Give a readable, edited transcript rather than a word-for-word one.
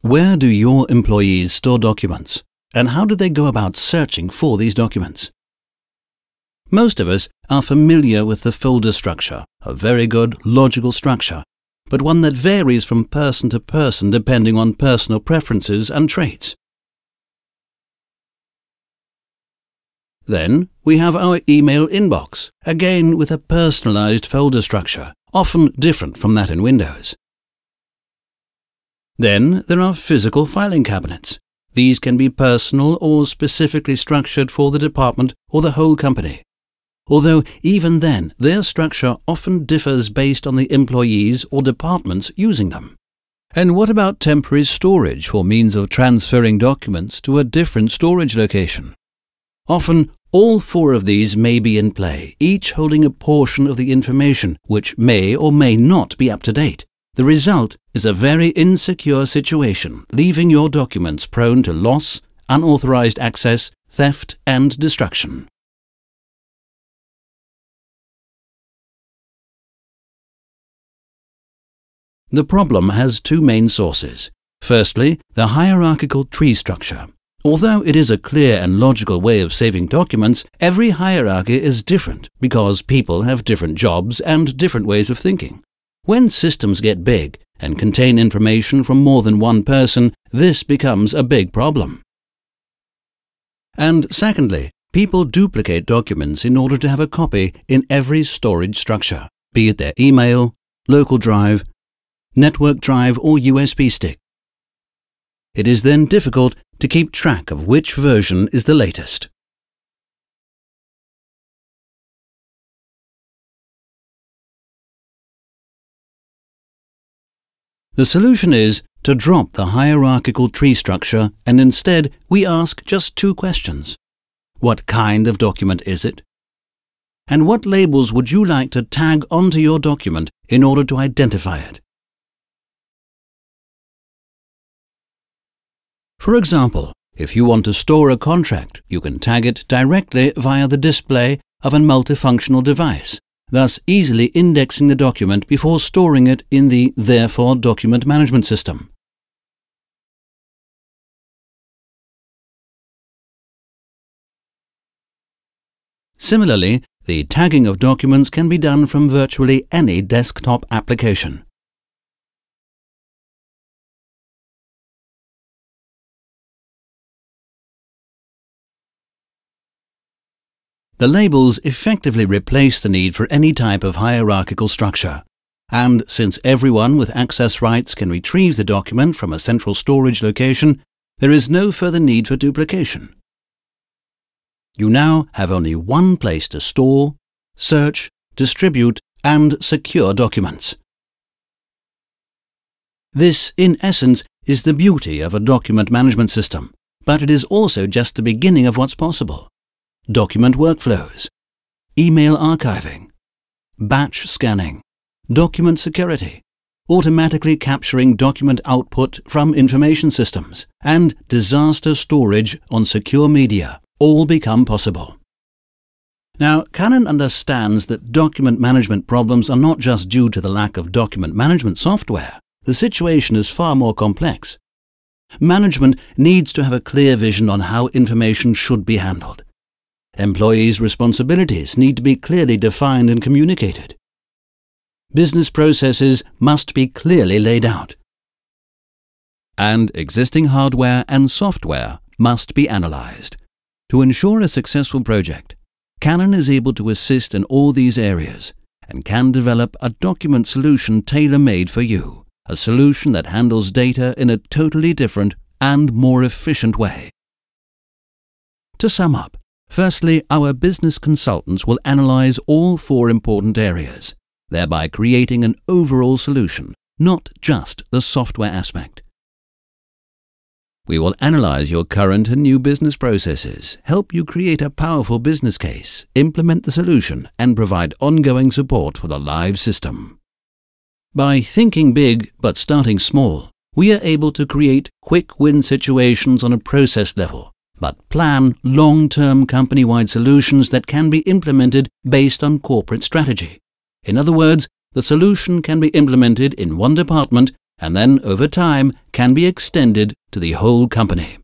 Where do your employees store documents, and how do they go about searching for these documents? Most of us are familiar with the folder structure, a very good, logical structure, but one that varies from person to person depending on personal preferences and traits. Then we have our email inbox, again with a personalized folder structure, often different from that in Windows. Then there are physical filing cabinets. These can be personal or specifically structured for the department or the whole company. Although even then, their structure often differs based on the employees or departments using them. And what about temporary storage for means of transferring documents to a different storage location? Often, all four of these may be in play, each holding a portion of the information which may or may not be up to date. The result is a very insecure situation, leaving your documents prone to loss, unauthorized access, theft, and destruction. The problem has two main sources. Firstly, the hierarchical tree structure. Although it is a clear and logical way of saving documents, every hierarchy is different because people have different jobs and different ways of thinking. When systems get big and contain information from more than one person, this becomes a big problem. And secondly, people duplicate documents in order to have a copy in every storage structure, be it their email, local drive, network drive or USB stick. It is then difficult to keep track of which version is the latest. The solution is to drop the hierarchical tree structure and instead we ask just two questions. What kind of document is it? And what labels would you like to tag onto your document in order to identify it? For example, if you want to store a contract, you can tag it directly via the display of a multifunctional device, thus easily indexing the document before storing it in the ThereFore document management system. Similarly, the tagging of documents can be done from virtually any desktop application. The labels effectively replace the need for any type of hierarchical structure. And since everyone with access rights can retrieve the document from a central storage location, there is no further need for duplication. You now have only one place to store, search, distribute, and secure documents. This, in essence, is the beauty of a document management system, but it is also just the beginning of what's possible. Document workflows, email archiving, batch scanning, document security, automatically capturing document output from information systems, and disaster storage on secure media all become possible. Now, Canon understands that document management problems are not just due to the lack of document management software. The situation is far more complex. Management needs to have a clear vision on how information should be handled. Employees' responsibilities need to be clearly defined and communicated. Business processes must be clearly laid out. And existing hardware and software must be analyzed. To ensure a successful project, Canon is able to assist in all these areas and can develop a document solution tailor-made for you, a solution that handles data in a totally different and more efficient way. To sum up, firstly, our business consultants will analyze all four important areas, thereby creating an overall solution, not just the software aspect. We will analyze your current and new business processes, help you create a powerful business case, implement the solution, and provide ongoing support for the live system. By thinking big but starting small, we are able to create quick-win situations on a process level, but plan long-term company-wide solutions that can be implemented based on corporate strategy. In other words, the solution can be implemented in one department and then over time can be extended to the whole company.